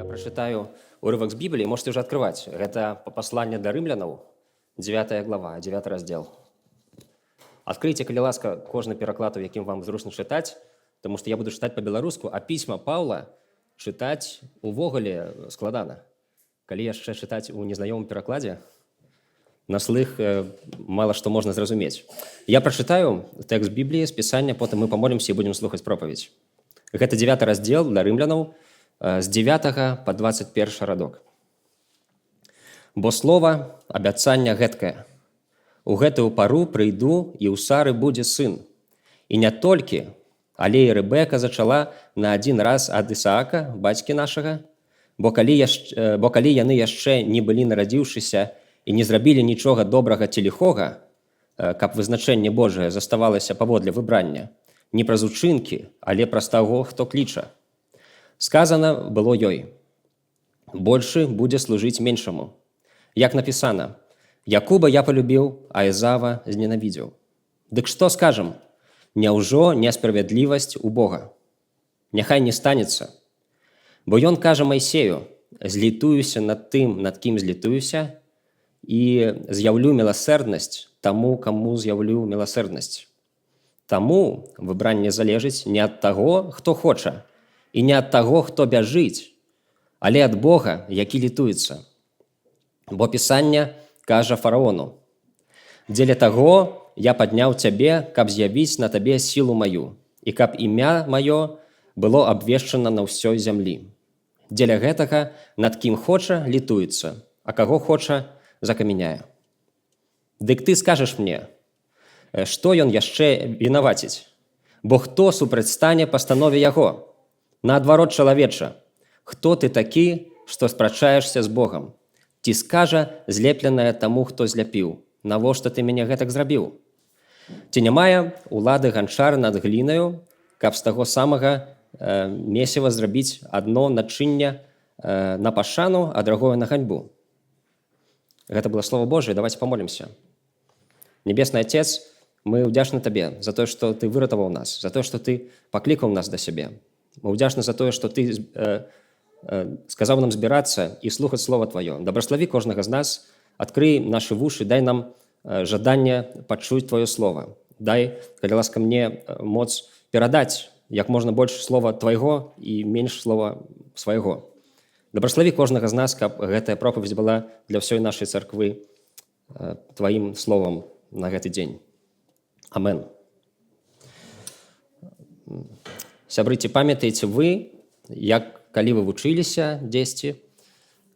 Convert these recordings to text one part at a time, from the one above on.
Я прочитаю урывок с Библии, можете уже открывать. Это послание до римлянаў, 9 глава, 9 раздел. Откройте, калі ласка, кожны пераклад, у якім вам зручна чытаць, потому что я буду чытаць по-беларуску, а пісьма Паўла чытаць увогуле складана. Калі яшчэ чытаць у незнаёмым перакладзе, на слых мало што можна зразумець. Я прачытаю тэкст Бібліі з пісання, потым мы памолімся і будзем слухаць пропаведь. Гэта 9 раздзел для рымлянаў, з 9 по 21 радок. Бо слова абяцання гэткае. У гэтую пару прыйду, і ў Сары будзе сын. І не толькі, але і Рэбека зачала на адзін раз ад Ісаака, бацькі нашага, бо калі яны яшчэ не былі нарадзіўшыся і не зрабілі нічога добрага ці ліхога, каб вызначэнне Божае заставалася паводле выбрання, не праз учынкі, але праз таго, хто кліча. Сказано было ёй: большы будзе служыць меншаму. Як напісана: Якуба я полюбіў, а Ізава зненавідзеў. Дык што скажам? Няўжо несправядлівасць у Бога? Няхай не станецца. Бо ён кажа Майсею: злітуюся над тым, над кім злітуюся, і з'яўлю міласэрнасць таму, каму з'яўлю міласэрнасць. Таму выбранне залежыць не ад таго, хто хоча, і не ад таго, хто бяжыць, але ад Бога, які літуецца. Бо Пісанне кажа фараону: дзеля таго я падняў цябе, каб з'явіць на табе сілу маю, і каб імя маё было абвешчана на ўсёй зямлі. Дзеля гэтага над кім хоча літуецца, а каго хоча закамяняе. Дык ты скажаш мне, што ён яшчэ вінаваціць? Бо хто супрацьстане пастанове яго? Наадварот, чалавеча, хто ты такі, што спрачаешся з Богам? Ці скажа злепленае таму, хто зляпіў: навошта ты мяне гэтак зрабіў? Ці не мае улады ганчар над глінаю, каб з таго самага месіва зрабіць адно начынне на пашану, а другое на ганьбу? Гэта было Слово Божие, давайте помолимся. Небесный Отец, мы ўдзячны Табе за тое, што Ты выратаваў нас, за тое, што Ты паклікаў нас да сябе. Мы ўдзячны за тое, што Ты сказаў нам збірацца і слухаць Слово Твоё. Дабраславі кожнага з нас, адкрый нашы вушы, дай нам жаданне пачуць Твоё Слово. Дай, калі ласка, мне моц перадаць як можна больш слова Твайго і менш слова свайго. Дабраславі кожнага з нас, каб гэтая пропаведь была для ўсёй нашай царквы Тваім словам на гэты дзень. Амен. Сябры, ці памятаеце вы, як калі вы вучыліся дзесьці,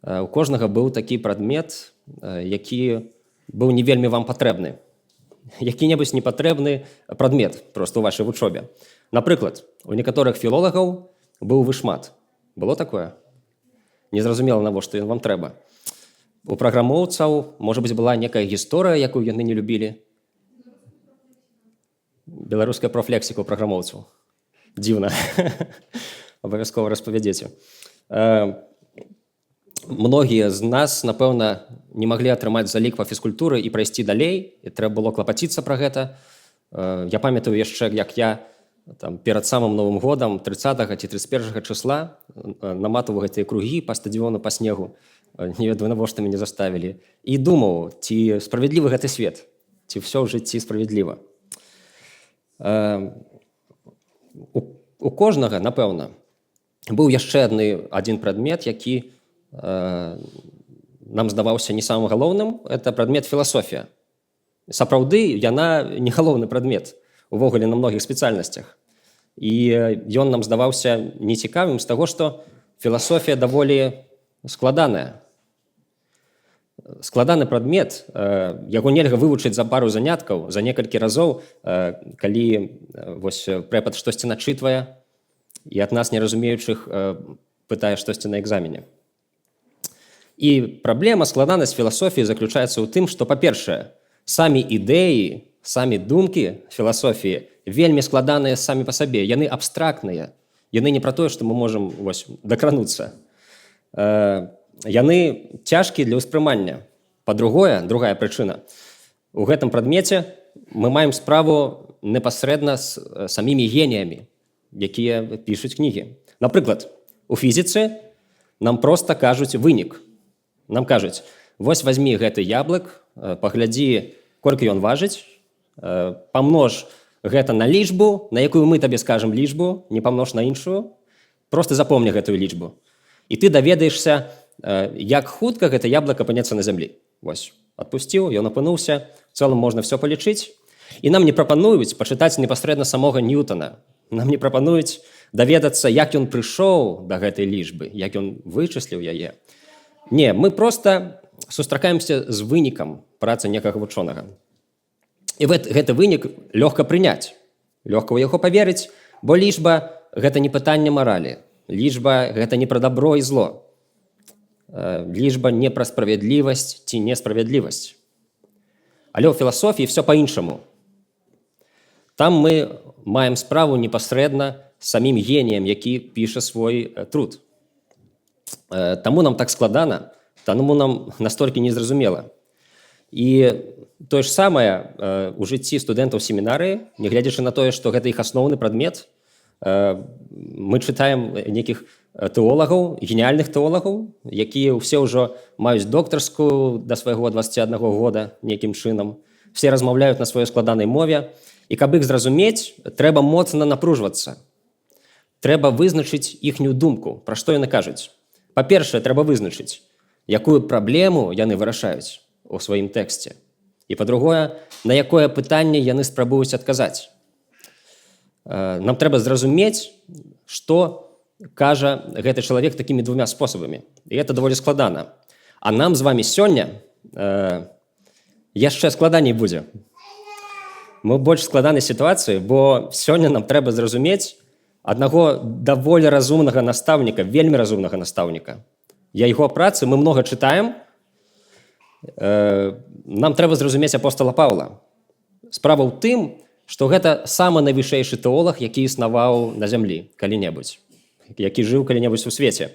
у кожнага быў такі прадмет, які быў не вельмі вам патрэбны. Які-небудзь непатрэбны прадмет проста ў вашай вучобе. Напрыклад, у некаторых філолагаў быў вышмат. Было такое? Незразумела, навошта ён вам трэба. У праграмоўцаў, можа быць, была некая гісторыя, якую яны не любілі. Беларуская профлексіка ў праграмоўцаў. Дзіўна. Абавязкова распавядзеце. Многія з нас, напэўна, не маглі атрымаць залік па фізкультуры і прайсці далей, і трэба было клапаціцца пра гэта. Я памятаю яшчэ, як я перад самым Новым годам, 30 ці 31 числа, наматываў гэтыя кругі па стадіёну, па снегу, не ведаю, навошта мяне заставілі, і думаў, ці справядлівы гэты свет, ці ўсё ў жыцці справядліва. У кожнага, напэўна, быў яшчэ адзін прадмет, які нам здаваўся не самым галоўным, это прадмет філасофія. Сапраўды, яна не галоўны прадмет увогуле на многіх спецыяльнасцях. І ён нам здаваўся нецікавым з таго, што філасофія даволі складаная. Складаны прадмет, яго нельга вывучыць за пару заняткаў, за некалькі разоў, калі прэпад штосьці начытвае і ад нас неразумеючых пытае штосьці на экзамене. І праблема, складанасць філасофіі заключаецца ў тым, што, па-першае, самі ідэі, самі думкі філасофіі вельмі складаныя самі па сабе. Яны абстрактныя. Яны не пра тое, што мы можам дакрануцца. Яны цяжкія для ўспрымання. Па-другое, другая прычына. У гэтым прадмеце мы маем справу непасрэдна з самімі геніямі, якія пішуць кнігі. Напрыклад, у фізіцы нам проста кажуць вынік. Нам кажуць: вось вазьмі гэты яблык, паглядзі, колькі ён важыць, памнож гэта на лічбу, на якую мы табе скажам лічбу, не памнож на іншую, проста запомні гэтую лічбу. І ты даведаешся, як хутка гэта яблык апынецца на зямлі. Вось, адпусціў, ён апынуўся, в цэлым можна все палічыць. І нам не прапануюць пачытаць непасрэдна самога Ньютона. Нам не прапануюць даведацца, як ён прыйшоў да гэтай лічбы, як ён вычысліў яе. Не, мы проста сустракаемся з вынікам працы некага вучонага. І гэты вынік лёгка прыняць, лёгка ў яго паверыць, бо лічба – гэта не пытанне маралі, лічба – гэта не пра дабро і зло, лічба не пра справядлівасць ці несправядлівасць. Але ў філасофіі все па-іншаму. Там мы маем справу непасрэдна з самім геніем, які піша свой труд. Таму нам так складана, таму нам настолькі незразумела. І тое ж самае у жыцці студэнтаў семінарыі, нягледзячы на тое, што гэта іх асноўны прадмет, мы чытаем нейкіх тэолагаў, геніяльных тэолагаў, якія ўсе ўжо маюць доктарскую да свайго 21 года нейкім чынам, все размаўляюць на сваёй складанай мове, і каб іх зразумець, трэба моцна напружвацца. Трэба вызначыць іхнюю думку, пра што яны кажуць. Па-першае, трэба вызначыць, якую праблему яны вырашаюць у сваім тэксце. І па-другое, на якое пытанне яны спрабуюць адказаць. Нам трэба зразумець, што кажа гэты чалавек такімі двумя спосабамі. І гэта даволі складана. А нам з вамі сёння яшчэ складаней будзе. Мы больш складанай сітуацыі, бо сёння нам трэба зразумець аднаго даволі разумнага настаўніка, вельмі разумнага настаўніка. Яго працы мы многа чытаем. Нам трэба зразумець апостола Паўла. Справа ў тым, што гэта самы найвышэйшы тэолаг, які існаваў на зямлі калі-небудзь, які жыў калі-небудзь у свеце.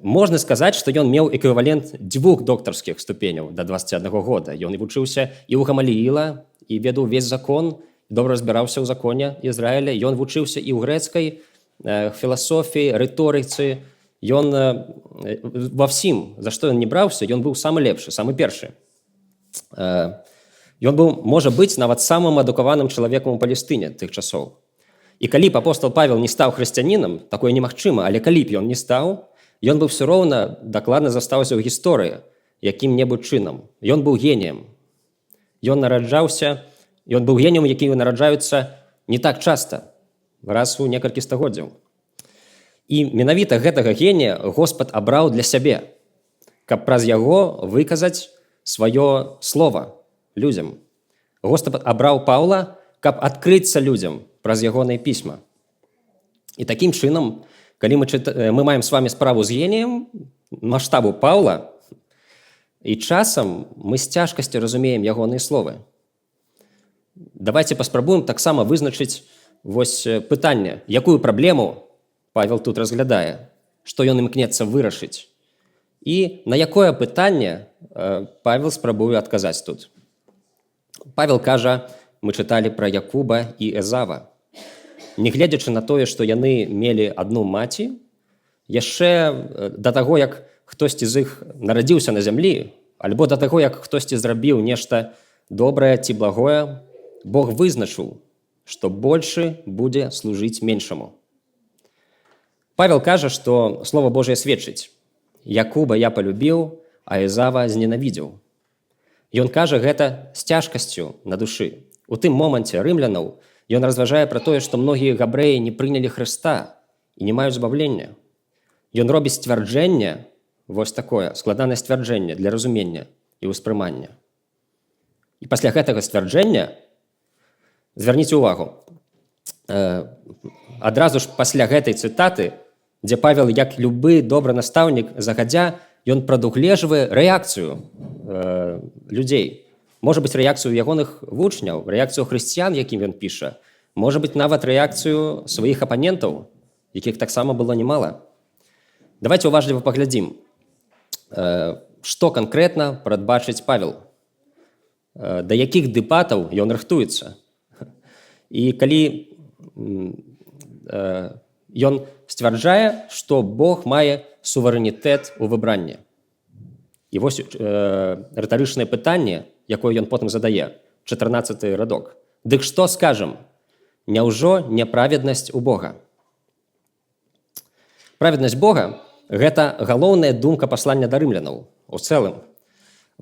Можна сказаць, што ён меў эквівалент 2 доктарскіх ступеняў да 21 года. Ён і вучыўся і ў Гамалііла, і ведаў ўвесь закон, добра разбіраўся ў законе Ізраіля. Ён вучыўся і ў грэцкай філасофіі, рыторыцы. Ён ва ўсім, за што ён не браўся, ён быў самы лепшы, самы першы. Ён быў, можа быць, нават самым адукаваным чалавекам у Палестыне тых часоў. І калі б апостол Павел не стаў хрысціянінам, такое немагчыма, але калі б ён не стаў, ён бы ўсё роўна дакладна застаўся ў гісторыі якім-небудзь чынам. Ён быў геніем. Ён быў геніем, які нараджаюцца не так часта, раз у некалькі стагоддзяў. І менавіта гэтага генія Господ абраў для сябе, каб праз яго выказаць сваё слова людзям. Господ абраў Паўла, каб адкрыцца людзям праз ягоныя пісьма. І такім чынам, калі мы маем з вами справу з геніем маштабу Паўла, і часам мы з цяжкасцю разумеем ягоныя словы. Давайте паспрабуем таксама вызначыць вось пытанне, якую праблему Павел тут разглядае, што ён імкнецца вырашыць. І на якое пытанне Павел спрабуе адказаць тут. Павел кажа, мы чыталі пра Якуба і Эзава. Нягледзячы на тое, што яны мелі адну маці, яшчэ да таго, як хтосьці з іх нарадзіўся на зямлі, альбо да таго, як хтосьці зрабіў нешта добрае ці благое, Бог вызначыў, што большы будзе служыць меншаму. Павел кажа, што Слова Божие сведчыць: Якуба я полюбіў, а Эзава зненавідзеў. Ён кажа гэта з цяжкасцю на душы. У тым моманце рымлянаў ён разважае пра тое, што многія габрэі не прынялі Хрыста і не маюць збавлення. Ён робіць сцвярджэнне, вось такое, складанае сцвярджэнне для разумення і ўспрымання. І пасля гэтага сцвярджэння, звярніце ўвагу, адразу ж пасля гэтай цытаты, дзе Павел, як любы добры настаўнік, загадзя, ён прадугледжвае рэакцыю людзей. Можа быць, рэакцыю ягоных вучняў, рэакцыю хрысціян, якім ён піша. Можа быць, нават рэакцыю сваіх апанентаў, якіх таксама было немало. Давайте уважліва паглядзім, што канкрэтна прадбачыць Павел, да якіх дэбатаў ён рыхтуецца. І калі Ён сцвярджае, што Бог мае суверэнітэт у выбранні. І вось рытарычнае пытанне, якое ён потым задае, 14 радок. Дык што скажам? Няўжо няправеднасць у Бога? Праведнасць Бога – гэта галоўная думка паслання да рымлянаў у цэлым.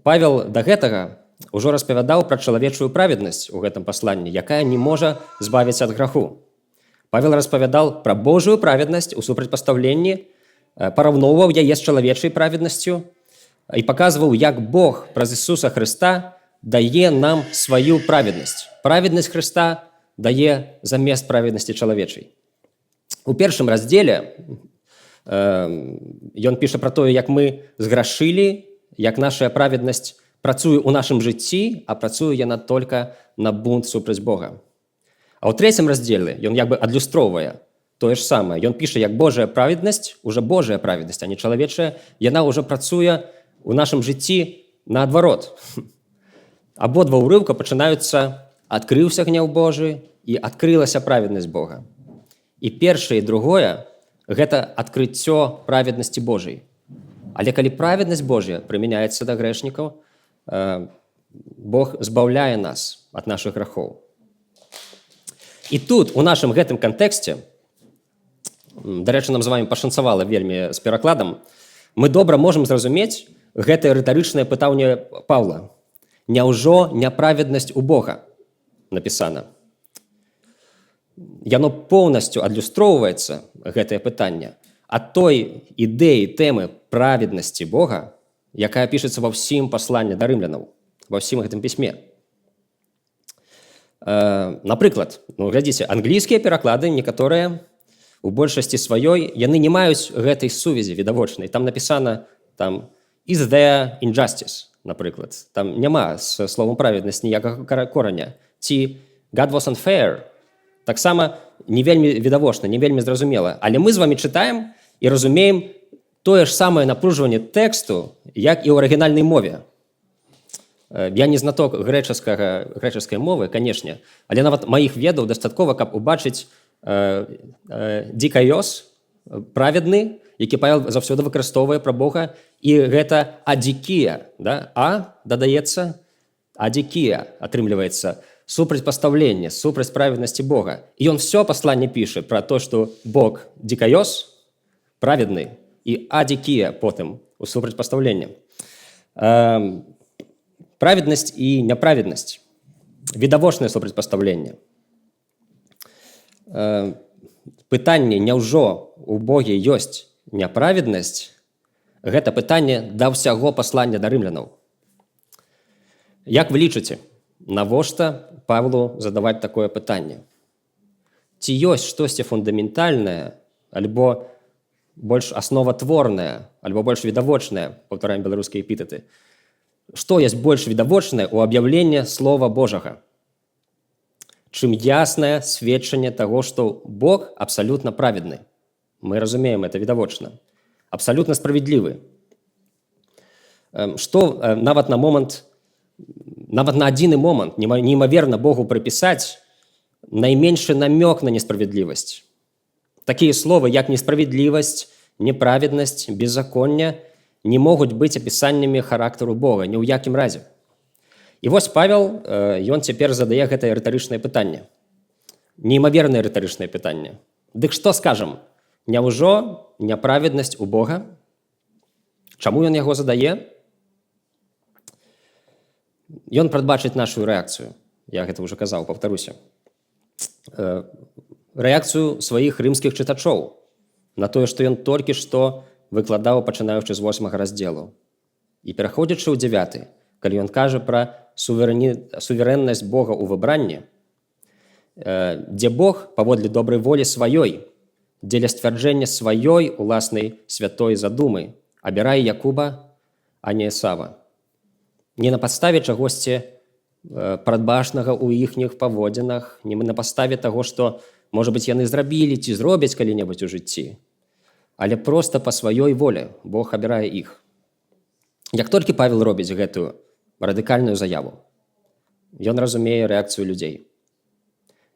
Павел да гэтага ўжо распавядаў пра чалавечую праведнасць у гэтым пасланні, якая не можа збавіць ад граху. Павел распавядаў пра Божую праведнасць у супрацьпастаўленні, параўноўваў яе з чалавечай праведнасцю і паказваў, як Бог праз Ісуса Хрыста дае нам сваю праведнасць. Праведнасць Хрыста дае замест праведнасці чалавечай. У першым раздзеле ён піша пра тое, як мы зграшылі, як наша праведнасць працуе ў нашым жыцці, а працуе яна толькі на бунт супраць Бога. А ў трэцім раздзеле ён як бы адлюстроўвае тое ж самае. Ён піша, як Божая праведнасць, уже Божая праведнасць, а не чалавечая, яна ўжо працуе ў нашым жыцці наадварот. Абодва ўрыўка пачынаюцца «Адкрыўся гнеў Божы» і «Адкрылася праведнасць Бога». І першае і другое – гэта адкрыццё праведнасці Божай. Але калі праведнасць Божая прымяняецца да грэшнікаў, Бог збаўляе нас ад нашых грахоў. І тут, у нашым гэтым кантэксце, дарэчы, нам з вамі пашанцавала вельмі з перакладам, мы добра можам зразумець гэтае рытарычнае пытанне Паўла. Няўжо няправеднасць у Бога? Напісана. Яно поўнасцю адлюстроўваецца, гэтае пытанне, ад той ідэі тэмы праведнасці Бога, якая пішацца ва ўсім пасланні да рымлянаў, ва ўсім гэтым пісьме. Напрыклад, глядзіце, англійскія пераклады некаторыя у большасці сваёй, яны не маюць гэтай сувязі відавочнай. Там напісана «is there injustice», напрыклад. Там няма з словам праведнасць ніякага кораня. Ці «God was unfair». Таксама не вельмі відавочна, не вельмі зразумела. Але мы з вамі чытаем і разумеем тое ж самае напружванне тэксту, як і ў арыгінальнай мове. Я не знаток грэчаскай мовы, канешне, але нават маіх ведаў дастаткова, каб убачыць дикайос, праведны, які Павел заўсёды выкарыстоўвае пра Бога, і гэта адикія, да? А дадаецца, адикія атрымліваецца, супрацьпастаўленне, супраць праведнасці Бога. І ён все пасланне піша пра то, што Бог дикайос, праведны, і адикія потым у супрацьпастаўленні. Праведнасць і няправеднасць. Відавочнае супрацьпастаўленне. Пытанне, няўжо у Боге ёсць няправеднасць, гэта пытанне да ўсяго паслання да рымлянаў. Як вы лічыце, навошта Павлу задаваць такое пытанне? Ці ёсць штосьці фундаментальнае, альбо больш асноватворнае, альбо больш відавочнае, паўтараем беларускія эпітэты, што ёсць больш відавочнае ў аб'яўленні Слова Божага, чым яснае сведчанне таго, што Бог абсалютна праведны. Мы разумеем, это відавочна. Абсалютна справядлівы. Што нават на адзіны момант неймаверна Богу прыпісаць найменшы намёк на несправядлівасць. Такія словы, як несправядлівасць, неправеднасць, беззаконне, не могуць быць апісаннямі характару Бога, ні ў якім разе. І вось Павел, ён цяпер задае гэтае рытарычнае пытанне. Неймавернае рытарычнае пытанне. Дык што скажам? Няўжо няправеднасць у Бога? Чаму ён яго задае? Ён прадбачыць нашу рэакцыю. Я гэта ўжо казаў, паўтаруся. Рэакцыю сваіх рымскіх чытачоў на тое, што ён толькі што выкладаў, пачынаючы з 8 раздзелу. І пераходзячы ў 9, калі ён кажа пра суверэннасць Бога ў выбранні, дзе Бог паводле добрай волі сваёй, дзеля сцвярджэння сваёй уласнай святой задумы абірае Якуба, а не Есава. Не на падставе чагосьці прадбачнага ў іхніх паводзінах, не на падставе таго, што, можа быць, яны зрабілі ці зробяць калі-небудзь у жыцці, але проста па сваёй волі Бог абірае іх. Як толькі Павел робіць гэтую радыкальную заяву, ён разумее рэакцыю людзей.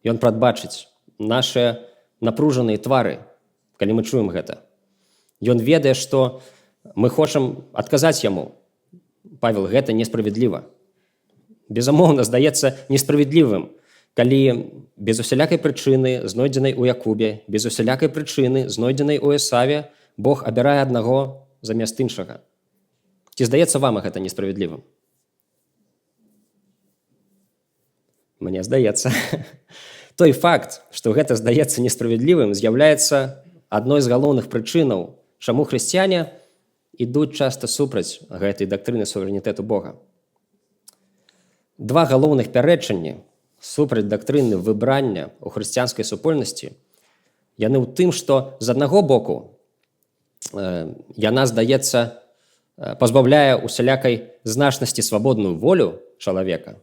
Ён прадбачыць нашы напружаныя твары, калі мы чуем гэта. Ён ведае, што мы хочам адказаць яму. Павел, гэта несправядліва. Безумоўна, здаецца несправядлівым, калі без усялякай прычыны, знойдзенай у Якубе, без усялякай прычыны, знойдзенай у Ісаве, Бог абірае аднаго замест іншага. Ці здаецца вам гэта несправядлівым? Мне здаецца. Той факт, што гэта здаецца несправядлівым, з'яўляецца адной з галоўных прычынаў, чаму хрысціяне ідуць часта супраць гэтай дактрыны суверэнітэту Бога. Два галоўных пярэчанні супраць дактрыны выбрання ў хрысціянскай супольнасці яны ў тым, што з аднаго боку яна, здаецца, пазбаўляе усялякай значнасці свабодную волю чалавека.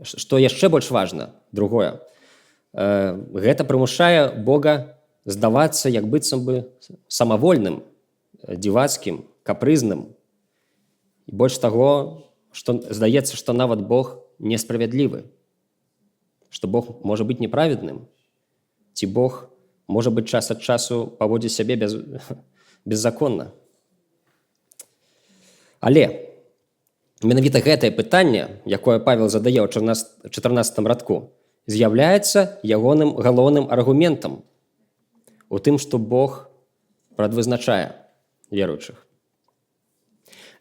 Што яшчэ больш важна, другое, гэта прымушае Бога здавацца як быццам бы самавольным, дзівацкім, капрызным. І больш таго, што здаецца, што нават Бог несправядлівы, што Бог можа быць неправедным, ці Бог можа быць час ад часу паводзіць сябе беззаконна. Але менавіта гэтае пытанне, якое Павел задае ў 14 радку, з'яўляецца ягоным галоўным аргументам у тым, што Бог прадвызначае веруючых.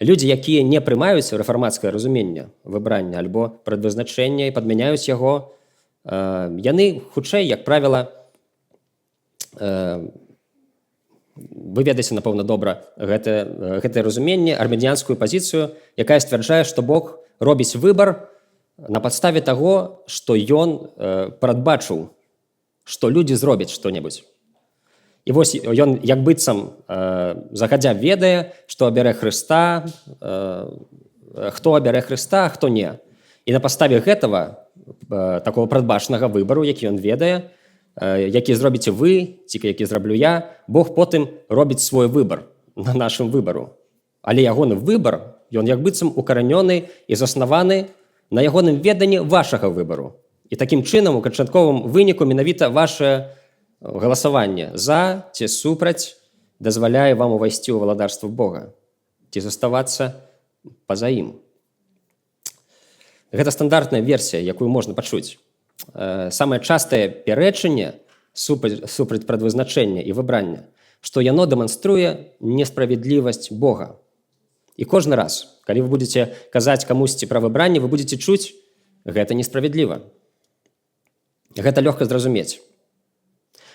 Людзі, якія не прымаюць рэфармацкае разуменне выбрання альбо прадвызначэння і падмяняюць яго, яны хутчэй, як правіла, вы ведаеце, напэўна, добра гэтае разуменне, армянскую пазіцыю, якая сцвярджае, што Бог робіць выбар на падставе таго, што ён прадбачыў, што людзі зробяць што-небудзь. І вось ён як быццам загадзя ведае, што абярэ Хрыста, хто абярэ Хрыста, а хто не. І на падставе гэтага такого прадбачанага выбару, які ён ведае, які зробіце вы, ці які зраблю я, Бог потым робіць свой выбар на нашым выбару. Але ягоны выбар, ён як быццам укаранёны і заснаваны на ягоным веданні вашага выбару. І такім чынам у канчатковым выніку менавіта ваше галасаванне за ці супраць дазваляе вам увайсці ў валадарства Бога, ці заставацца па-за ім. Гэта стандартная версія, якую можна пачуць. Самае частае пярэчанне супраць прадвызначэння і выбрання, што яно дэманструе несправядлівасць Бога. І кожны раз, калі вы будзеце казаць камусьці пра выбранне, вы будзеце чуць, гэта несправядліва. Гэта лёгка зразумець.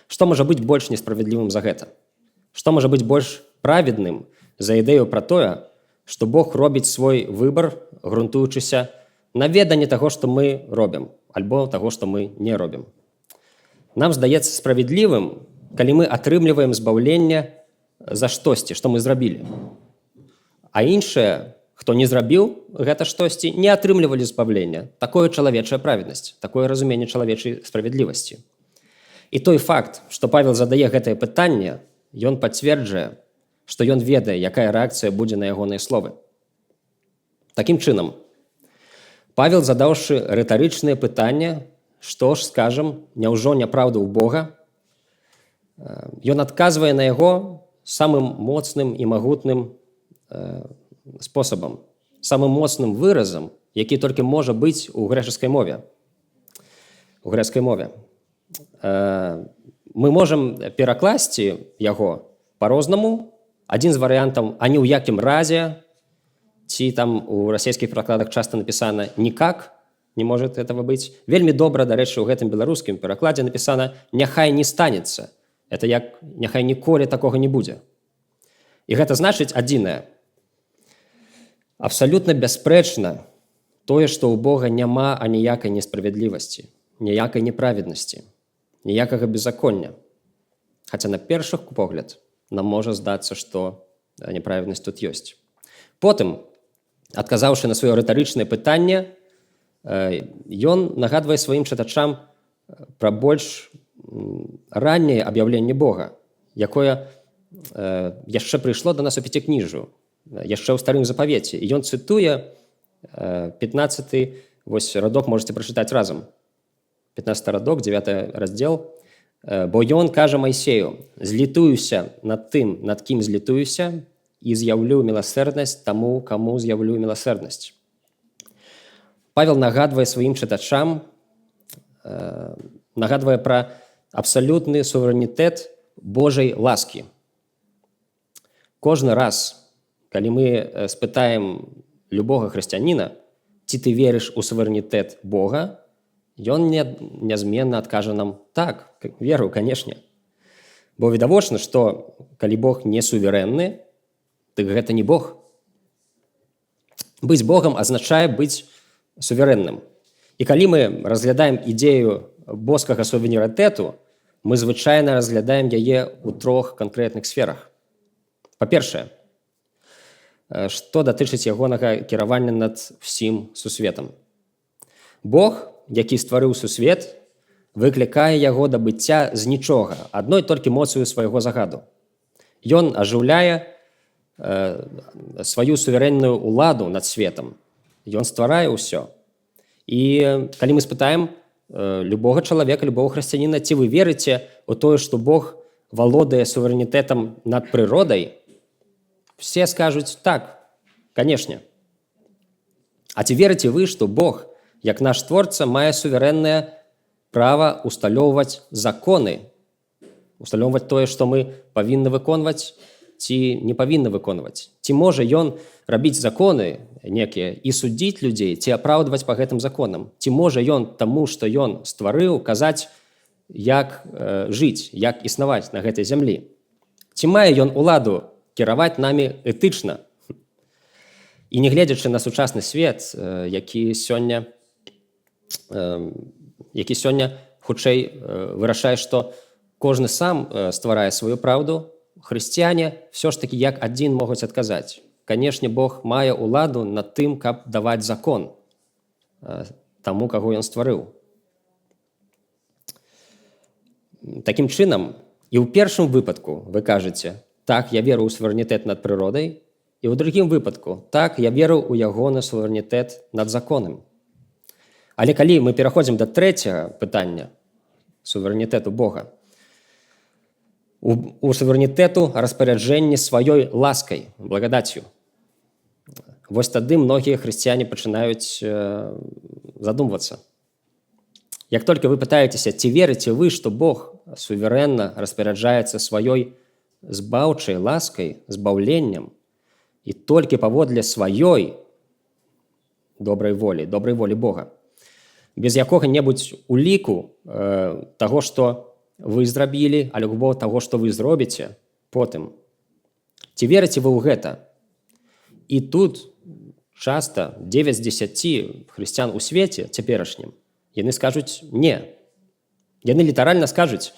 Што можа быць больш несправядлівым за гэта? Што можа быць больш праведным за ідэю пра тое, што Бог робіць свой выбар, грунтуючыся на веданні таго, што мы робім, альбо таго, што мы не робім. Нам здаецца справядлівым, калі мы атрымліваем збаўленне за штосьці, што мы зрабілі. А іншыя, хто не зрабіў гэта штосьці, не атрымлівалі збаўлення. Такое чалавечая праведнасць, такое разуменне чалавечай справядлівасці. І той факт, што Павел задае гэтае пытанне, ён пацверджае, што ён ведае, якая рэакцыя будзе на ягоныя словы. Такім чынам, Павел, задаўшы рытарычнае пытанне, што ж, скажам, няўжо няпраўда ў Бога, ён адказвае на яго самым моцным і магутным спосабам, самым моцным выразам, які толькі можа быць у грэчаскай мове. У грэцкай мове. Мы можам перакласці яго па-рознаму. Адзін з варыянтаў «а ні ў якім разе», ці там у расійскіх перакладах часта напісана «никак», не может этого быць. Вельмі добра, дарэчы, у гэтым беларускім перакладзе напісана «няхай не станецца». Это як «няхай ніколі такога не будзе». І гэта значыць адзінае. Абсалютна бясспрэчна тое, што ў Бога няма аніякай несправядлівасці, ніякай неправеднасці, ніякага беззаконня. Хаця на першы погляд нам можа здацца, што неправеднасць тут ёсць. Потым, адказаўшы на сваё рытарычнае пытанне, ён нагадвае сваім чытачам пра больш ранняе аб'яўленне Бога, якое яшчэ прыйшло да нас у пяцікніжжу, яшчэ ў старым запавеце. І ён цытуе 15 радок, можете прачытаць разам. 15 радок, 9 раздзел Бо ён кажа Майсею: «Злітуюся над тым, над кім злітуюся, і з'яўлю міласэрнасць таму, каму з'яўлю міласэрнасць». Павел нагадвае сваім чытачам, нагадвае пра абсалютны суверэнітэт Божай ласкі. Кожны раз, калі мы спытаем любога хрысціяніна, ці ты верыш у суверэнітэт Бога, ён нязменна адкажа нам: «Так, веру, канешне». Бо відавочна, што калі Бог не суверэнны, дык гэта не Бог. Быць Богам азначае быць суверэнным. І калі мы разглядаем ідэю боскага суверэнітэту, мы звычайна разглядаем яе ў трох канкрэтных сферах. Па-першае, што датычыць ягонага кіравання над усім сусветам. Бог, які стварыў сусвет, выклікае яго да быцця з нічога, адной толькі моцаю свайго загаду. Ён ажыўляе сваю суверэнную ўладу над светам. Ён стварае ўсё. І калі мы спытаем любога чалавека, любога хрысціяніна, ці вы верыце ў тое, што Бог валодае суверэнітэтам над прыродай, все скажуць: «Так, канешне». А ці верыце вы, што Бог, як наш творца, мае суверэннае права усталёўваць законы, усталёўваць тое, што мы павінны выконваць ці не павінны выконваць? Ці можа ён рабіць законы некія і судзіць людзей, ці апраўдваць па гэтым законам? Ці можа ён таму, што ён стварыў, казаць, як жыць, як існаваць на гэтай зямлі? Ці мае ён уладу кіраваць намі этычна? І не гледзячы на сучасны свет, які сёння хутчэй вырашае, што кожны сам стварае сваю праўду, хрысціяне все ж таки як адзін могуць адказаць: канешне, Бог мае ўладу над тым, каб даваць закон таму, каго ён стварыў. Такім чынам, і ў першым выпадку вы кажаце: «Так, я веру ў суверэнітэт над прыродай», і ў другім выпадку: «Так, я веру ў ягоны суверэнітэт над законам». Але калі мы пераходзім да трэцяга пытання суверэнітэту Бога, у суверэнітэту распараджэння сваёй ласкай, благадаццю, вось тады многія хрысціяне пачынаюць задумвацца. Як толькі вы пытаецеся, ці верыце вы, што Бог суверэнна распараджаецца сваёй збаўчай ласкай, збаўленнем, і толькі паводле сваёй добрай волі Бога, без якога-небудзь уліку таго, што вы зрабілі, альбо таго, што вы зробіце потым. Ці верыце вы ў гэта? І тут часта 9 з 10 хрысціян у свеце цяперашнім, яны скажуць: «Не». Яны літаральна скажуць: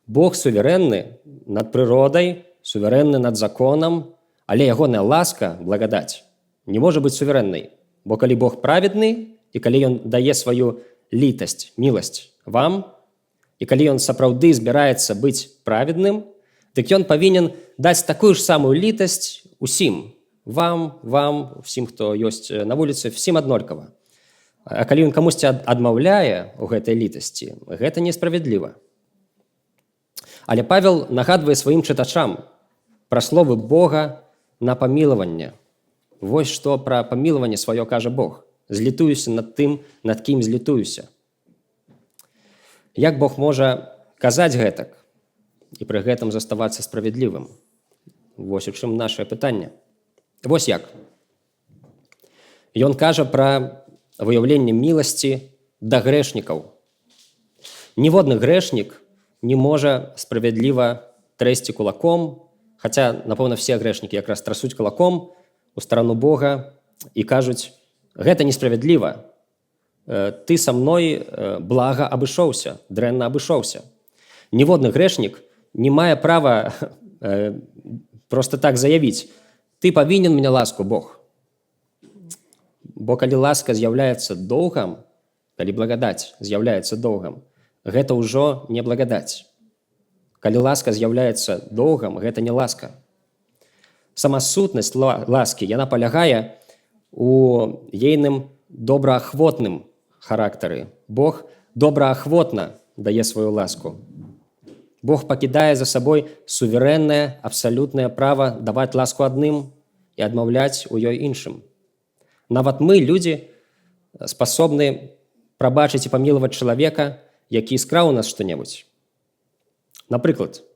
«Бог суверэнны над прыродай, суверэнны над законам, але ягоная ласка, благадаць, не можа быць суверэннай, бо калі Бог праведны, і калі ён дае сваю літасць, міласць вам, і калі ён сапраўды збіраецца быць праведным, дык ён павінен даць такую ж самую літасць усім, вам, усім, хто ёсць на вуліцы, всім аднолькава. А калі ён камусьці адмаўляе ў гэтай літасці, гэта несправядліва». Але Павел нагадвае сваім чытачам пра словы Бога на памілаванне. Вось што пра памілаванне сваё кажа Бог: «Злітуюся над тым, над кім злітуюся». Як Бог можа казаць гэтак і пры гэтым заставацца справядлівым? Вось у чым нашае пытанне. Вось як. Ён кажа пра выяўленне міласці да грэшнікаў. Ніводны грэшнік не можа справядліва трэсці кулаком, хаця, напэўна, все грэшнікі якраз трасуць кулаком у старану Бога і кажуць: «Гэта несправядліва. Ты са мной блага абышоўся, дрэнна абышоўся». Ніводны грэшнік не мае права просто так заявіць: «Ты павінен мне ласку, Бог». Бо калі ласка з'яўляецца доўгам, калі благадаць з'яўляецца доўгам, гэта ўжо не благадаць. Калі ласка з'яўляецца доўгам, гэта не ласка. Сама сутнасць ласкі, яна палягае у ейным добраахвотным характары. Бог добраахвотна дае сваю ласку. Бог пакідае за сабой суверэннае, абсалютнае права даваць ласку адным і адмаўляць у ёй іншым. Нават мы, людзі, спасобны прабачыць і памілаваць чалавека, які скраў у нас што-небудзь. Напрыклад,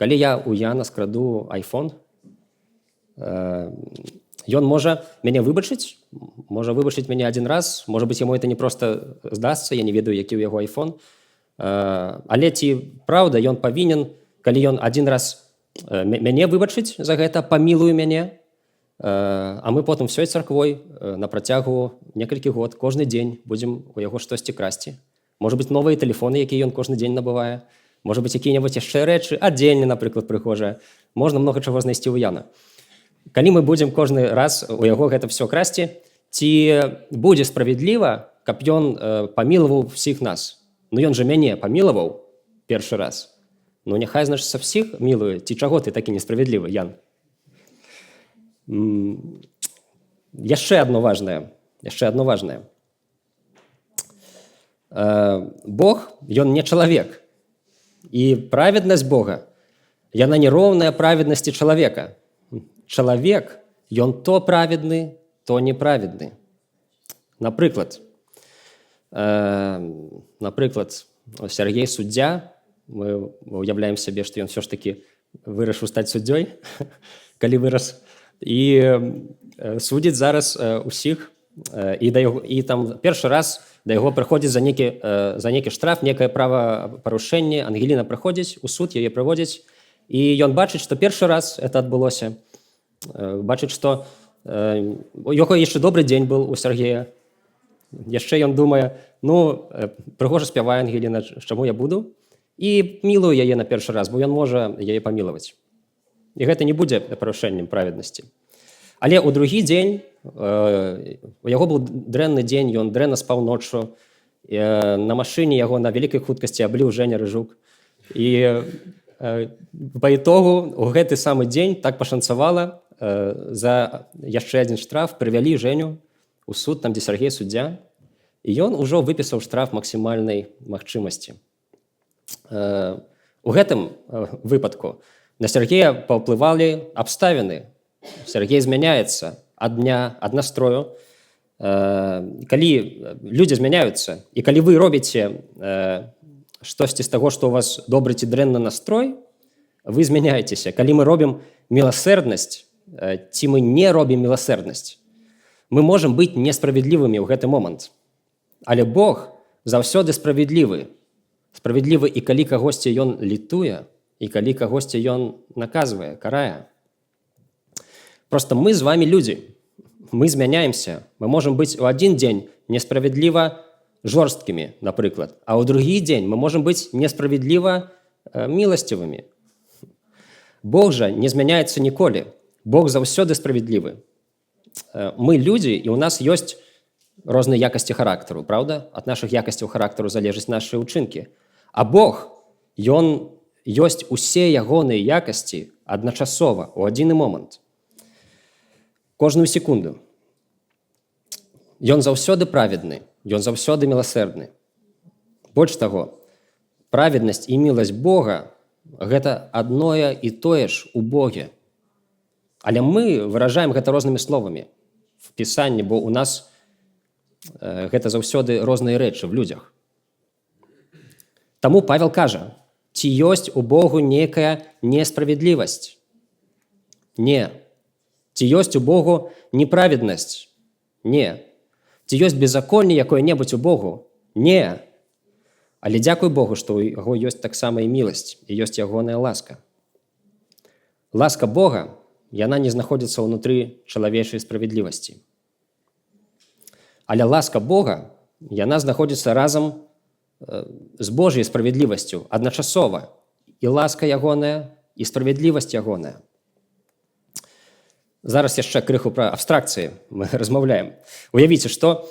калі я у Яна скраду iPhone, ён можа мяне выбачыць, можа выбачыць мяне адзін раз, можа быць, яму это не проста здасца, я не ведаю, які ў яго iPhone. Але ці праўда, ён павінен, калі ён адзін раз мяне выбачыць за гэта, памілуе мяне, а мы потым всёй царквой на працягу некалькі год, кожны дзень будзем у яго штосьці красці. Можа быць, новыя тэлефоны, якія ён кожны дзень набывае, можа быць, якія-небудзь яшчэ рэчы, адзенне, напрыклад, прыгожае. Можна многа чаго знайсці ў Яна. Калі мы будзем кожны раз у яго гэта ўсё красці, ці будзе справядліва, каб ён памілаваў всіх нас? Ну, ён жа мяне памілаваў першы раз. Ну, няхай, значыць, са всіх мілуе. Ці чаго ты такі несправядлівы, Ян? Яшчэ адно важнае. Бог, ён не чалавек. І праведнасць Бога, яна не роўная праведнасці чалавека. Чалавек, ён то праведны, то неправедны. Напрыклад, Сергей суддзя, мы уяўляем сабе, што ён ўсё ж такі вырашыў стаць суддзёй, калі вырас, і судзіць зараз усіх, і там першы раз да яго прыходзіць за нейкі штраф, некае правапарушэнне, Ангеліна прыходзіць у суд, яе прыводзяць, і ён бачыць, што першы раз это адбылося, бачыць, што у яго яшчэ добры дзень быў у Сергея. Яшчэ ён думае, ну, прыгожа спявае Ангеліна, чаму я буду? І мілуе яе на першы раз, бо ён можа яе памілаваць. І гэта не будзе парушэннем праведнасці. Але ў другі дзень, у яго быў дрэнны дзень, ён дрэнна спаў ноччу, на машыне яго на вялікай хуткасці абліў Жэня Рыжук. І па ітогу у гэты самы дзень так пашанцавала, за яшчэ адзін штраф прывялі Жэню у суд, там, дзе Сергей суддзя, і ён ужо выпісаў штраф максімальнай магчымасці. У гэтым выпадку на Сергея паўплывалі абставіны. Сергей змяняецца ад дня, ад настрою. Калі людзі змяняюцца, і калі вы робіце штосьці з таго, што у вас добры ці дрэнны настрой, вы змяняецеся. Калі мы робім міласэрднасць, ці мы не робім міласэрднасць, мы можам быць несправядлівымі ў гэты момант. Але Бог заўсёды справядлівы. Справядлівы і калі кагосьці ён літуе, і калі кагосьці ён наказвае, карае. Просто мы з вами людзі. Мы змяняемся. Мы можам быць у адзін дзень несправядліва жорсткімі, напрыклад, а ў другі дзень мы можам быць несправядліва міласцівымі. Бог жа не змяняецца ніколі. Бог заўсёды справядлівы. Мы людзі, і ў нас ёсць розныя якасці характару, правда? Ад нашых якасцяў характару залежаць нашы ўчынкі. А Бог, ён ёсць усе ягоныя якасці адначасова, у адзіны момант. Кожную секунду. Ён заўсёды праведны, ён заўсёды міласэрдны. Больш таго, праведнасць і міласць Бога – гэта адное і тое ж у Боге. Але мы выражаем гэта рознымі словамі в Пісанні, бо у нас гэта заўсёды розныя рэчы в людзях. Таму Павел кажа, ці ёсць у Богу нейкая несправядлівасць? Не. Ці ёсць у Богу неправеднасць? Не. Ці ёсць беззаконне якое-небудзь у Богу? Не. Але дзякуй Богу, што ў яго ёсць таксама і міласць, і ёсць ягоная ласка. Ласка Бога, яна не знаходзіцца ўнутры чалавечай справядлівасці. Але ласка Бога, яна знаходзіцца разам з Божьей справядлівасцю адначасова. І ласка ягоная, і справядлівасць ягоная. Зараз яшчэ крыху пра абстракцыі мы размаўляем. Уявіце, што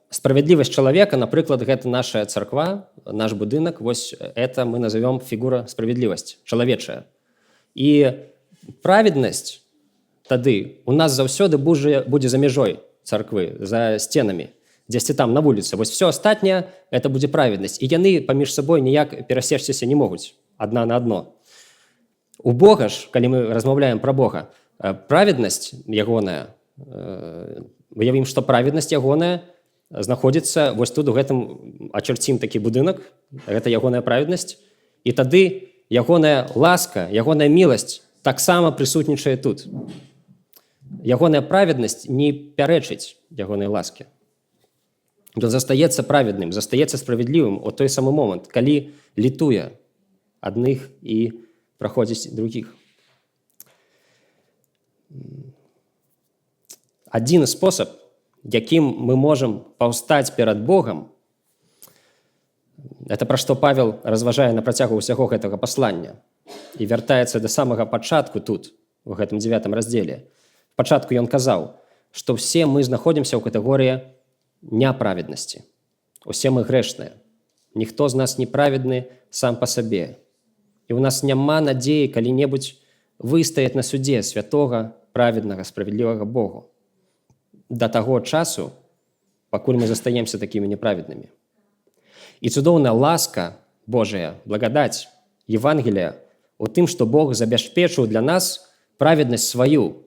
справядлівасць чалавека, напрыклад, гэта наша царква, наш будынак, вось это мы назовем фігура справядлівасць, чалавечая. І праведнасць тады у нас заўсёды будзе за мяжой царквы, за сценамі. дзесьці там на вуліцы. Вось все астатняе это будзе праведнасць. І яны паміж сабой ніяк перасечься не могуць адна на адно. У Бога ж, калі мы размаўляем пра Бога, праведнасць ягоная, выявім, што праведнасць ягоная знаходзіцца вось тут у гэтым ачерцім такі будынак, гэта ягоная праведнасць, і тады ягоная ласка, ягоная міласць таксама прысутнічае тут. Ягоная праведнасць не пярэчыць ягонай ласкі. Ён застаецца праведным, застаецца справядлівым у той самы момант, калі літуе адных і праходзіць другіх. Адзін спосаб, якім мы можам паўстаць перад Богам, это пра што Павел разважае на працягу ўсяго гэтага паслання і вяртаецца да самага пачатку тут, у гэтым 9 раздзеле. В пачатку ён казаў, што ўсе мы знаходзімся ў катэгорыі няправеднасці. Усе мы грэшныя. Ніхто з нас не праведны сам па сабе. І ў нас няма надзеі калі-небудзь выстаяць на судзе святога, праведнага, справядлівага Богу. Да таго часу, пакуль мы застаемся такімі неправеднымі. І цудоўная ласка Божая, благадаць, Евангелія у тым, што Бог забяспечыў для нас праведнасць сваю.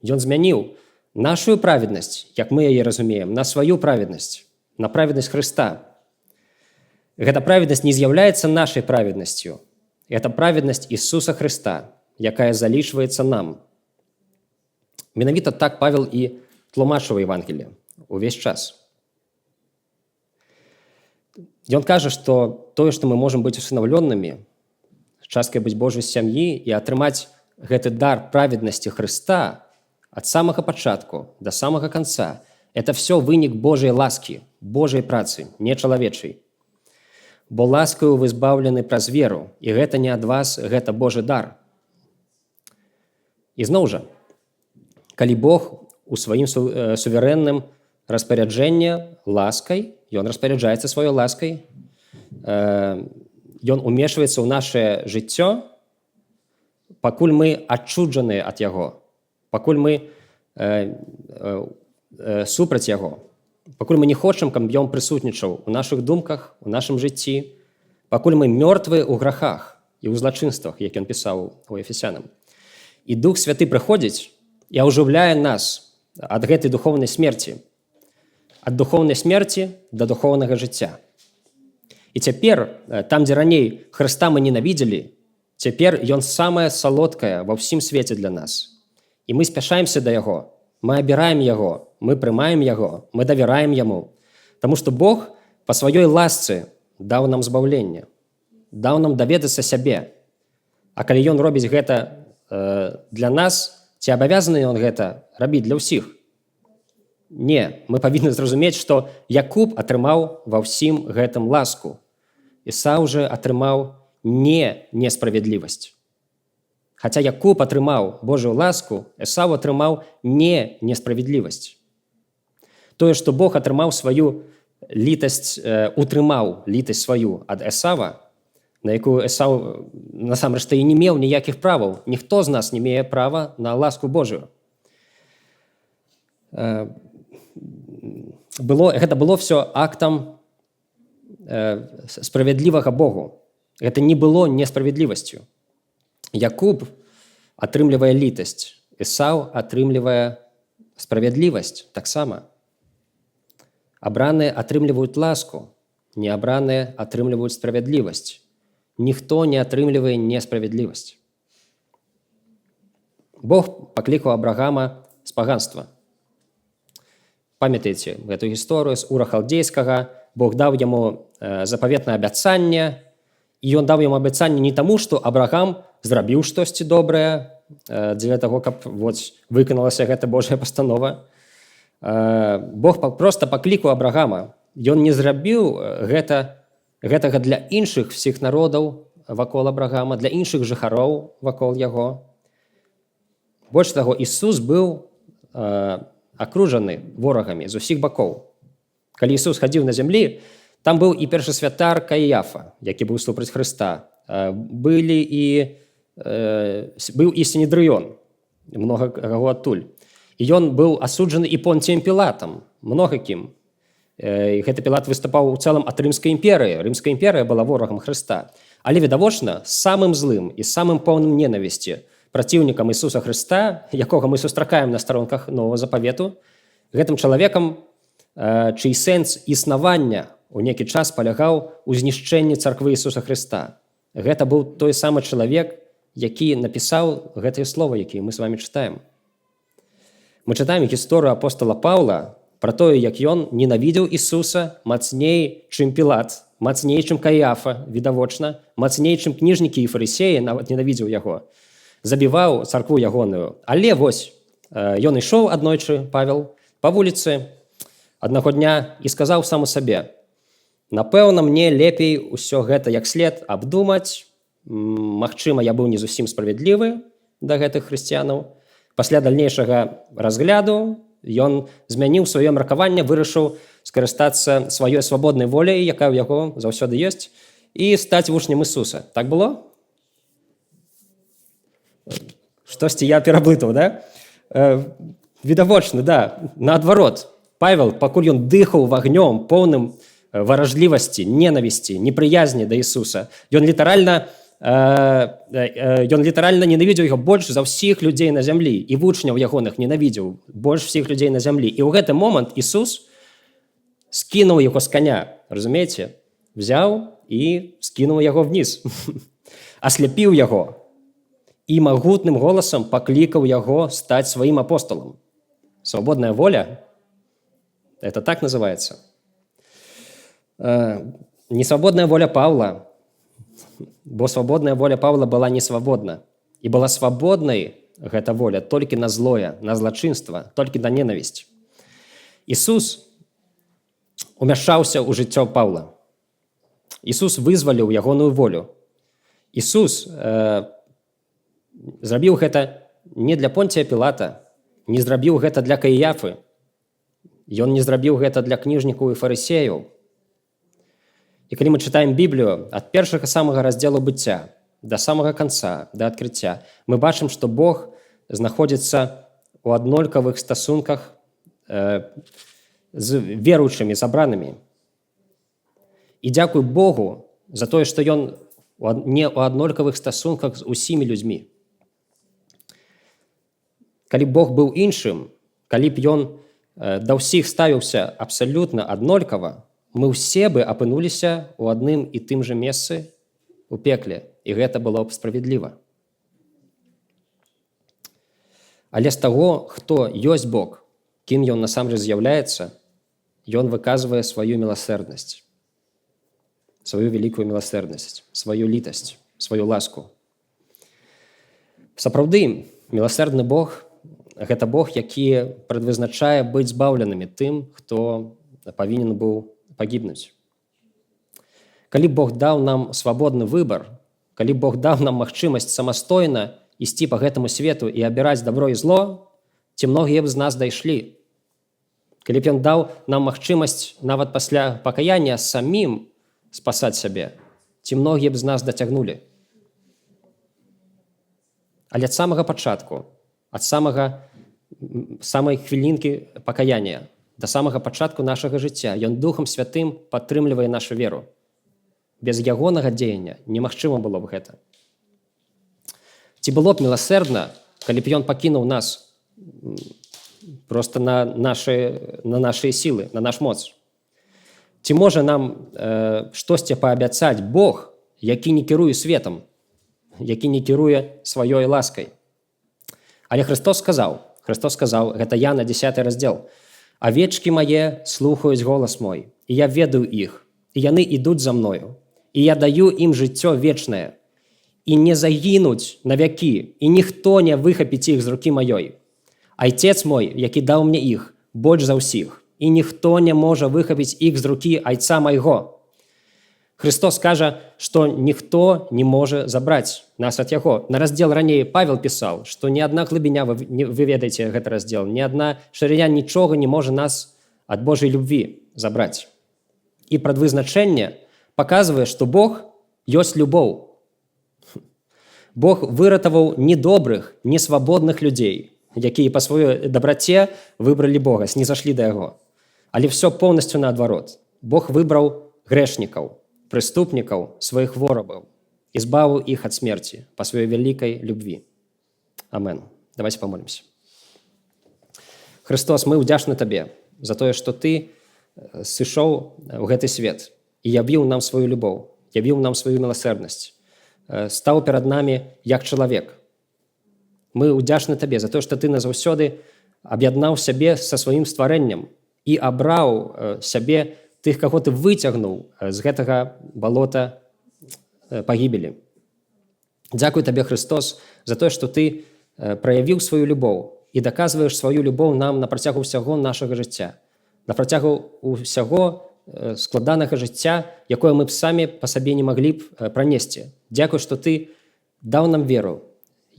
Ён змяніў нашу праведнасць, як мы яе разумеем, на сваю праведнасць, на праведнасць Хрыста. Гэта праведнасць не з'яўляецца нашай праведнасцю. Это праведнасць Ісуса Хрыста, якая залічваецца нам. Менавіта так Павел і тлумачыў Евангелие увесь час. Ён кажа, што тое, што мы можам быць усынаўленымі, часткай быць Божай сям'і і атрымаць гэты дар праведнасці Хрыста ад самага пачатку да самага канца, это все вынік Божай ласкі, Божай працы, не чалавечай. Бо ласкаю вы збаўлены праз веру, і гэта не ад вас, гэта Божы дар. І зноў жа, калі Бог у сваім суверэнным распараджэнні ласкай, ён распараджаецца сваёй ласкай, ён умешваецца ў нашае жыццё, пакуль мы адчуджаныя ад яго, пакуль мы супраць яго, пакуль мы не хочам, каб ён прысутнічаў у нашых думках, у нашым жыцці, пакуль мы мёртвыя ў грахах і ў злачынствах, як ён пісаў у Ефесянам. І Дух Святы прыходзіць і ажыўляе нас ад гэтай духоўнай смерці, ад духоўнай смерці да духоўнага жыцця. І цяпер, там, дзе раней Хрыста мы ненавідзелі, цяпер ён самае салодкае ва ўсім свеце для нас. І мы спяшаемся да яго, мы абіраем яго, мы прымаем яго, мы давяраем яму. Таму што Бог па сваёй ласцы даў нам збаўленне, даў нам даведацца сябе. А калі ён робіць гэта для нас, ці абавязаны ён гэта рабіць для ўсіх? Не, мы павінны зразумець, што Якуб атрымаў ва ўсім гэтым ласку. Ісаў жа атрымаў не несправядлівасць. Хаця Якуб атрымаў Божую ласку, Ісаў атрымаў не несправядлівасць. Тое, што Бог атрымаў сваю літасць, утрымаў літасць сваю ад Ісава, на якую Ісаў насамрэч і не меў ніякіх праваў. Ніхто з нас не мае права на ласку Божую. Гэта было все актам справядлівага Богу. Гэта не было несправядлівасцю. Якуб атрымлівае літасць, Ісаў атрымлівае справядлівасць таксама. Абраныя атрымліваюць ласку, неабраныя атрымліваюць справядлівасць. Ніхто не атрымлівае несправядлівасць. Бог паклікаў Абрагама з паганства. Памятаеце гэту гісторыю з Ура Халдзейскага. Бог даў яму запаветнае абяцанне, і ён даў яму абяцанне не таму, што Абрагам зрабіў штосьці добрае дзеля таго, каб выканалася гэта Божая пастанова. Бог проста паклікаў Абрагама. Ён не зрабіў гэтага для іншых всіх народаў вакол Абрагама, для іншых жыхароў вакол яго. Больш таго, Ісус быў акружаны ворагамі з усіх бакоў. Калі Ісус хадзіў на зямлі, там быў і першы святар Каіяфа, які быў супраць Хрыста. Быў і Сінедрыён, многа каго адтуль. І ён быў асуджаны і Понціем Пілатам, многа кім. І гэты Пілат выступаў у цэлым ад рымскай імперыі. Рымская імперыя была ворагам Хрыста. Але, відавочна, самым злым і самым поўным ненавісці праціўнікам Ісуса Хрыста, якога мы сустракаем на старонках Новага Запавету, гэтым чалавекам, чый сэнс існавання у нейкі час палягаў у знішчэнні царквы Ісуса Хрыста. Гэта быў той самы чалавек, які напісаў гэтыя словы, якія мы з вами чытаем. Мы чытаем гісторыю апостола Паўла пра тое, як ён ненавідзеў Ісуса мацней, чым Пілат, мацней, чым Каяфа, відавочна, мацней, чым кніжнікі і фарысеі, нават ненавідзеў яго. Забіваў царкву ягоную. Але вось, ён ішоў аднойчы, Павел, па вуліцы аднаго дня і сказаў саму сабе: «Напэўна, мне лепей усё гэта як след абдумаць. Магчыма, я быў не зусім справядлівы да гэтых хрысціянаў. Пасля дальнейшага разгляду ён змяніў сваё меркаванне, вырашыў скарыстацца сваёй свабоднай воляй, якая ў яго заўсёды ёсць, і стаць вучнем Ісуса». Так было? Штосьці я пераблытаў, да? Відавочна, да. Наадварот, Павел, пакуль ён дыхаў вагнём, поўным варажлівасці, ненавісці, непрыязні да Ісуса, ён літаральна ненавідзеў яго больш за ўсіх людзей на зямлі, і вучняў ягоных ненавідзеў больш всіх людзей на зямлі. І ў гэты момант Ісус скінуў яго з каня, разумееце? Взяў і скінуў яго вниз, асляпіў яго і магутным голасам паклікаў яго стаць сваім апостолам. Свабодная воля – это так называется. Несвабодная воля Павла, бо свабодная воля Павла была несвабодна. І была свабоднай гэта воля толькі на злое, на злачынства, толькі на ненавісць. Ісус умяшаўся ў жыццё Паўла. Ісус вызваліў ягоную волю. Ісус зрабіў гэта не для Понтія Пілата, не зрабіў гэта для Каяфы, ён не зрабіў гэта для кніжнікаў і фарысеяў. І калі мы чытаем Біблію ад першага самага раздзелу быцця да самага канца, да адкрыцця, мы бачым, што Бог знаходзіцца ў аднолькавых стасунках з веруючымі, забранымі. І дзякуй Богу за тое, што ён не ў аднолькавых стасунках з усімі людзьмі. Калі Бог быў іншым, калі б ён да ўсіх ставіўся абсалютна аднолькава, мы ўсе бы апынуліся ў адным і тым жа месцы у пекле, і гэта было б справядліва. Але з таго, хто ёсць Бог, кім ён насамрэч з'яўляецца, ён выказвае сваю міласэрнасць, сваю вялікую міласэрнасць, сваю літасць, сваю ласку. Сапраўды, міласэрдны Бог – гэта Бог, які прадвызначае быць збаўленымі тым, хто павінен быў пагібнуць. Калі Бог даў нам свабодны выбар, калі Бог даў нам магчымасць самастойна ісці па гэтаму свету і абіраць дабро і зло, ці многія б з нас дайшлі. Калі б ён даў нам магчымасць нават пасля пакаяння самім спасаць сябе, ці многія б з нас дацягнулі. Але ад самага пачатку, ад самай хвілінкі пакаяння да самага пачатку нашага жыцця ён Духам Святым падтрымлівае нашу веру. Без ягонага дзеяння немагчыма было б гэта. Ці было б міласэрдна, калі б ён пакінуў нас проста на нашы сілы, на наш моц? Ці можа нам штосьці паабяцаць Бог, які не кіруе светам, які не кіруе сваёй ласкай? Але Христос сказаў, гэта Яна 10 раздзел: «Авечкі мае слухаюць голас мой, і я ведаю іх, і яны ідуць за мною, і я даю ім жыццё вечнае, і не загінуць навякі, і ніхто не выхапіць іх з рукі маёй. Айцец мой, які даў мне іх, больш за ўсіх, і ніхто не можа выхапіць іх з рукі айца майго». Христос кажа, што ніхто не можа забраць нас ад яго. На раздзел раней Павел пісаў, што ні адна глыбіня, вы ведаеце гэты раздзел, ні адна шырыня нічога не можа нас ад Божай любві забраць. І прадвызначэнне паказвае, што Бог ёсць любоў. Бог выратаваў недобрых, несвабодных людзей, якія па сваёй дабраце выбралі Бога, снізашлі да яго. Але все полностью наадварот. Бог выбраў грэшнікаў, преступнікаў, сваіх ворагаў і збавіў іх ад смерці па сваёй вялікай любві. Амен. Давайте помолимся. Христос, мы ўдзячны Табе за тое, што Ты сышоў у гэты свет і явіў нам сваю любоў, явіў нам сваю міласэрнасць, стаў перад намі як чалавек. Мы ўдзячны Табе за тое, што Ты назаўсёды аб'яднаў сябе са сваім стварэннем і абраў сябе тых, каго Ты выцягнуў з гэтага балота пагібелі. Дзякуй Табе, Христос, за тое, што Ты праявіў сваю любоў і даказваеш сваю любоў нам на працягу ўсяго нашага жыцця, на працягу ўсяго складанага жыцця, якое мы б самі па сабе не маглі б пранесці. Дзякуй, што Ты даў нам веру,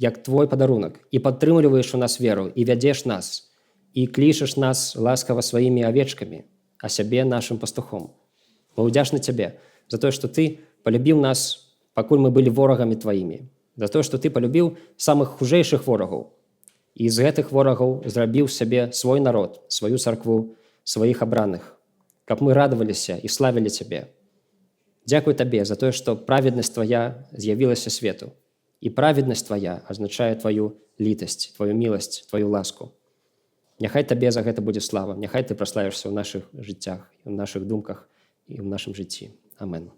як Твой падарунак, і падтрымліваеш у нас веру, і вядзеш нас, і клічаш нас ласкава сваімі авечкамі, а сябе нашым пастухом. Мы ўдзячны Цябе за тое, што Ты палюбіў нас, пакуль мы былі ворагамі Тваімі, за тое, што Ты палюбіў самых хужэйшых ворагаў, і з гэтых ворагаў зрабіў сябе свой народ, сваю царкву, сваіх абраных, каб мы радаваліся і славілі Цябе. Дзякуй Табе за тое, што праведнасць Твая з'явілася свету, і праведнасць Твая азначае Тваю літасць, Тваю міласць, Тваю ласку. Няхай Табе за гэта будзе слава, няхай Ты праславішся ў нашых жыццях, у нашых думках і ў нашым жыцці. Амен.